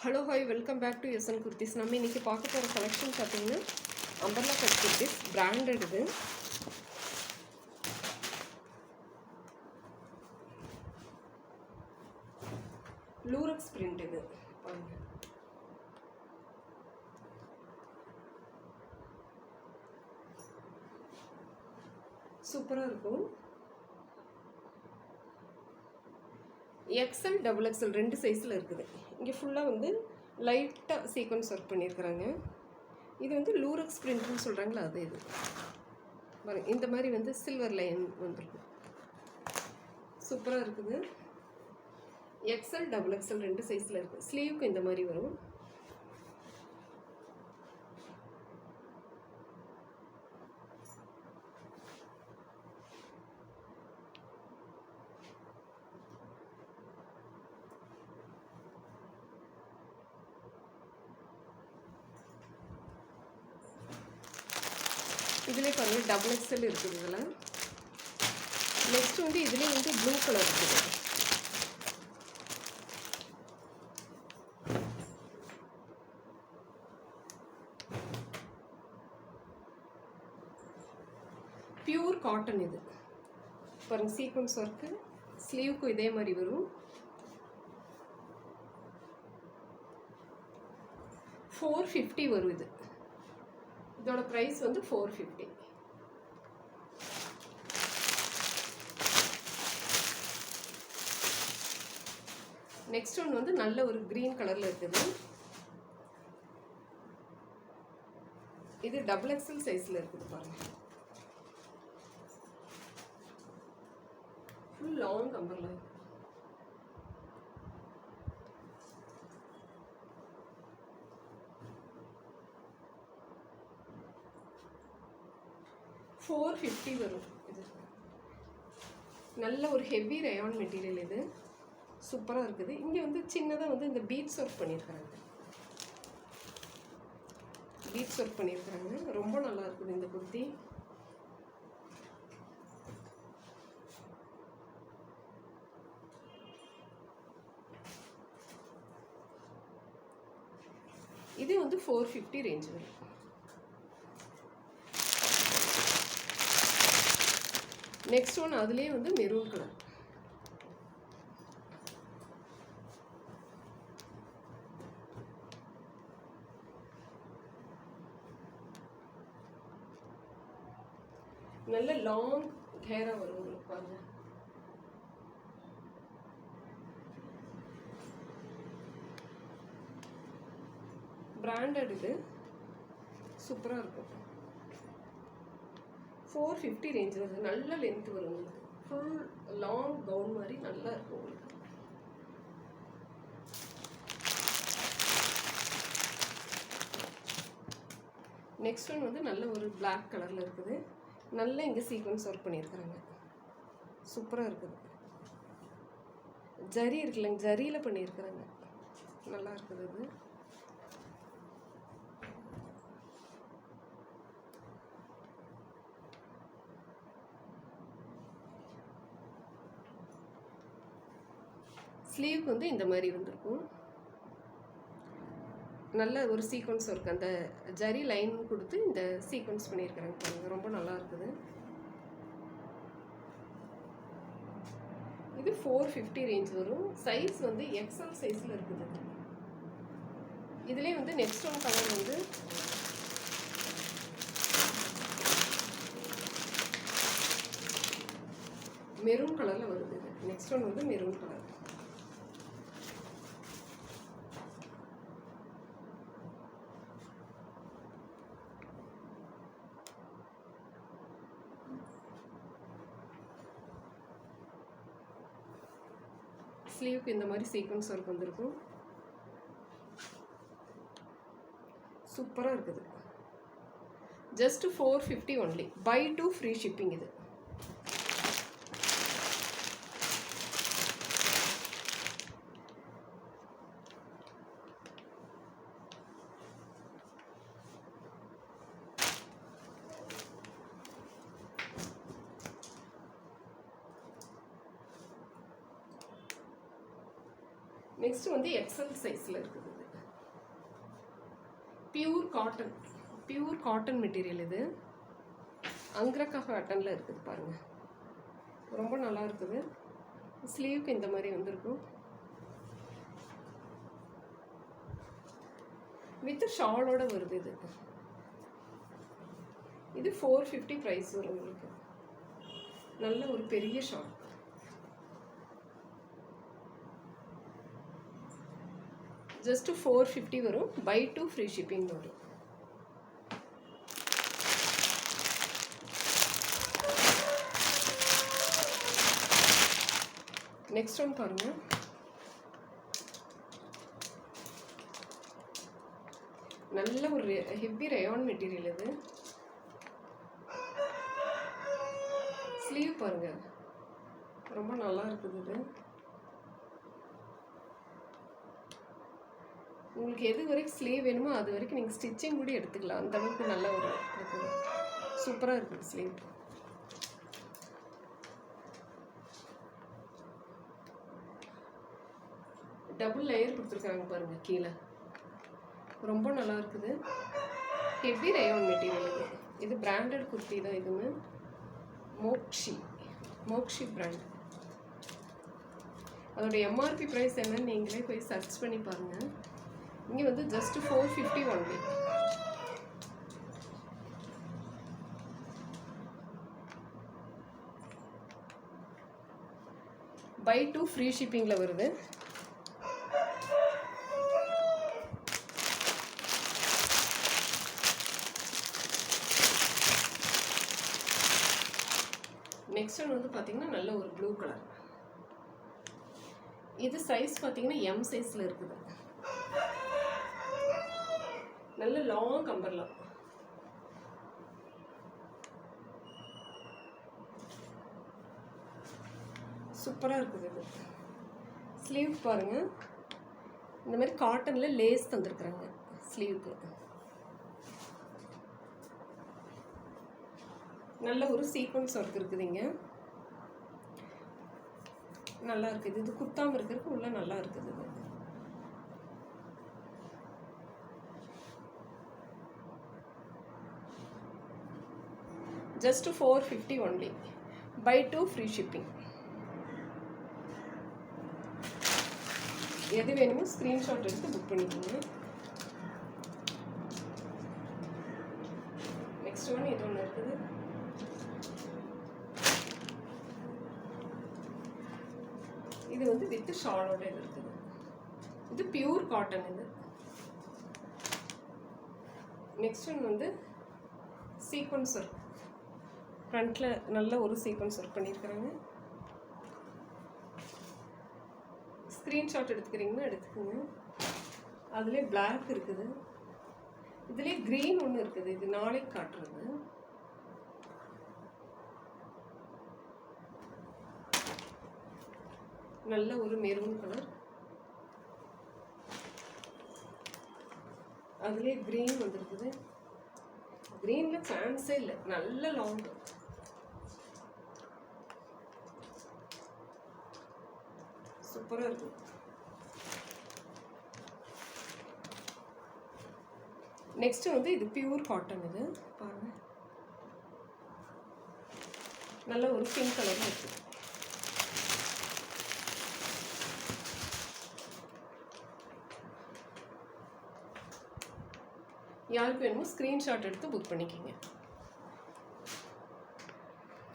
Hello hi welcome back to SN kurtis. நம்ம இன்றைக்கி பார்க்க போகிற கலெக்ஷன் பார்த்தீங்கன்னா அம்பர்லா கட் குர்த்திஸ், பிராண்டட் இது. லூரக்ஸ் பிரிண்ட் இது பாருங்க. சூப்பராக இருக்கும். எக்ஸ்எல் டபுள் எக்ஸ்எல் ரெண்டு சைஸில் இருக்குது. இங்கே ஃபுல்லாக வந்து லைட்டாக சீக்வன்ஸ் ஒர்க் பண்ணியிருக்கிறாங்க. இது வந்து லூரக்ஸ் பிரிண்ட்னு சொல்கிறாங்களா, அது இது பாருங்க. இந்த மாதிரி வந்து சில்வர் லைன் வந்துருக்கும். சூப்பராக இருக்குது. எக்ஸ்எல் டபுள் எக்ஸ்எல் ரெண்டு சைஸில் இருக்குது. ஸ்லீவுக்கு இந்த மாதிரி வரும். இதிலே பாருங்கள் டபுள் எக்ஸ்எல் இருக்குது. இதில் நெக்ஸ்ட் வந்து இதிலே வந்து ப்ளூ கலர் இருக்குது. பியூர் காட்டன் இது பாருங்கள். Sequence work. ஸ்லீவுக்கும் இதே மாதிரி வரும். 450 வரும் இது. இதோட ப்ரைஸ் வந்து 450. நெக்ஸ்ட் ஒன்று வந்து நல்ல ஒரு க்ரீன் கலரில் இருக்குது. இது டபுள் எக்ஸ்எல் சைஸில் இருக்குது பாருங்கள். Full long umbrella. $450 வரும். இது நல்ல ஒரு ஹெவி ரயான் மெட்டீரியல். இது சூப்பராக இருக்குது. இங்கே வந்து சின்னதாக வந்து இந்த பீட்ஸ் ஒர்க் பண்ணியிருக்கிறாங்க. பீட்ஸ் ஒர்க் பண்ணியிருக்கிறாங்க. ரொம்ப நல்லா இருக்குது இந்த குர்த்தி. இது வந்து 450 ரேஞ்ச் வரும். நெக்ஸ்ட் ஒன் அதுலேயே வந்து மெரூன் கலர். நல்ல லாங் ஹேராக வரும் உங்களுக்கு பாருங்க. பிராண்டட் இது சூப்பராக இருக்கும். 450 ரேஞ்ச் வருது. நல்ல லென்த் வரும் உங்களுக்கு. ஃபுல் லாங் கவுன் மாதிரி நல்லா இருக்கும் உங்களுக்கு. நெக்ஸ்ட் ஒன் வந்து நல்ல ஒரு பிளாக் கலரில் இருக்குது. நல்ல இங்கே சீக்வன்ஸ் ஒர்க் பண்ணியிருக்கிறாங்க. சூப்பராக இருக்குது. ஜரி இருக்குல்லங்க, ஜரியில் பண்ணியிருக்கிறாங்க. நல்லா இருக்குது இது. ஸ்லீவுக்கு வந்து இந்த மாதிரி வந்திருக்கும். நல்ல ஒரு சீக்வன்ஸ் ஒர்க். அந்த ஜரி லைன் கொடுத்து இந்த சீக்வன்ஸ் பண்ணியிருக்கிறாங்க பாருங்க. ரொம்ப நல்லா இருக்குது. இது 450 ரேஞ்ச் வரும். சைஸ் வந்து எக்ஸ்எல் சைஸில் இருக்குது. இதுலேயே வந்து நெக்ஸ்ட் ஒன் கலர் வந்து மெரூன் கலரில் வருது. நெக்ஸ்ட் ஒன் வந்து மெரூன் கலர். ஸ்லீவுக்கு இந்த மாதிரி சீக்வன்ஸ் ஒர்க் வந்திருக்கும். சூப்பராக இருக்குது. Just 450 only. Buy 2 free shipping இது. நெக்ஸ்ட் வந்து எக்ஸ்எல் சைஸில் இருக்குது. பியூர் காட்டன் மெட்டீரியல் இது. அங்கரக்கா காட்டனில் இருக்குது பாருங்கள், ரொம்ப நல்லா இருக்குது. ஸ்லீவுக்கு இந்த மாதிரி வந்துருக்கும். வித் ஷாலோட வருது இது. இது 450 ப்ரைஸ் வரும் உங்களுக்கு. நல்ல ஒரு பெரிய ஷால். ஜஸ்ட் 450 வரும். பை 2 ஃப்ரீ ஷிப்பிங் வரும். நெக்ஸ்ட் ஒன் பாருங்க, நல்ல ஒரு ஹெவி ரயான் மெட்டீரியல் இது. ஸ்லீவ் பாருங்க, ரொம்ப நல்லா இருக்குது இது. உங்களுக்கு எது வரைக்கும் ஸ்லீவ் வேணுமோ அது வரைக்கும் நீங்கள் ஸ்டிச்சிங் கூட எடுத்துக்கலாம். அந்த அளவுக்கு நல்ல ஒரு இருக்குது, சூப்பராக இருக்குது ஸ்லீவ். டபுள் லேயர் கொடுத்துருக்காங்க பாருங்க கீழே, ரொம்ப நல்லா இருக்குது. ஹெவி ரயான் மெட்டீரியல் இது. இது பிராண்டட் குர்த்தி தான். இதுவுமே மோக்ஷி பிராண்ட். அதோட எம்ஆர்பி ப்ரைஸ் என்னன்னு நீங்களே போய் சர்ச் பண்ணி பாருங்கள். இங்கே வந்து ஜஸ்ட் 450 ஒன்லி. பை 2 ஃப்ரீ ஷிப்பிங்கில் வருது. நெக்ஸ்ட் ஒன் வந்து பார்த்தீங்கன்னா நல்ல ஒரு ப்ளூ கலர். இது சைஸ் பார்த்தீங்கன்னா எம் சைஸில் இருக்குது. நல்ல லாங் கம்பர்லாம். சூப்பராக இருக்குது இது. ஸ்லீவ் பாருங்கள், இந்த மாதிரி காட்டனில் லேஸ் தந்துருக்குறாங்க ஸ்லீவுக்கு. நல்ல ஒரு சீக்வன்ஸ் ஒர்க் இருக்குதுங்க, நல்லா இருக்குது. இது குத்தாமல் இருக்கிறதுக்கு உள்ள நல்லா இருக்குது. இது just 450 only. Buy 2 free shipping. எது வேணுமோ ஸ்க்ரீன்ஷாட் எடுத்து புக் பண்ணிக்கோங்க. நெக்ஸ்ட் ஒன் இது ஒன்று இருக்குது. இது வந்து வித் ஷாலோட இது இருக்குது. இது பியூர் காட்டன் இது. நெக்ஸ்ட் ஒன் வந்து சீக்வன்ஸ் ஒர்க். ஃப்ரண்ட்டில் நல்ல ஒரு சீக்வன்ஸ் ஒர்க் பண்ணியிருக்கிறாங்க. ஸ்க்ரீன்ஷாட் எடுத்துக்கிறீங்கன்னா எடுத்துக்கோங்க. அதுலேயே பிளாக் இருக்குது, இதுலேயே க்ரீன் ஒன்று இருக்குது. இது நாளைக்கு காட்டுறது. நல்ல ஒரு மெரூன் கலர், அதுலேயே க்ரீன் வந்துருக்குது. க்ரீனில் சான்ஸே இல்லை, நல்ல லாங், சூப்பராக இருக்கும். நெக்ஸ்ட் வந்து இது பியூர் காட்டன். இது பாருங்கள், நல்ல ஒரு பிங்க் கலரில் இருக்குது. யாருக்கு வேணுமோ ஸ்க்ரீன்ஷாட் எடுத்து புக் பண்ணிக்கோங்க.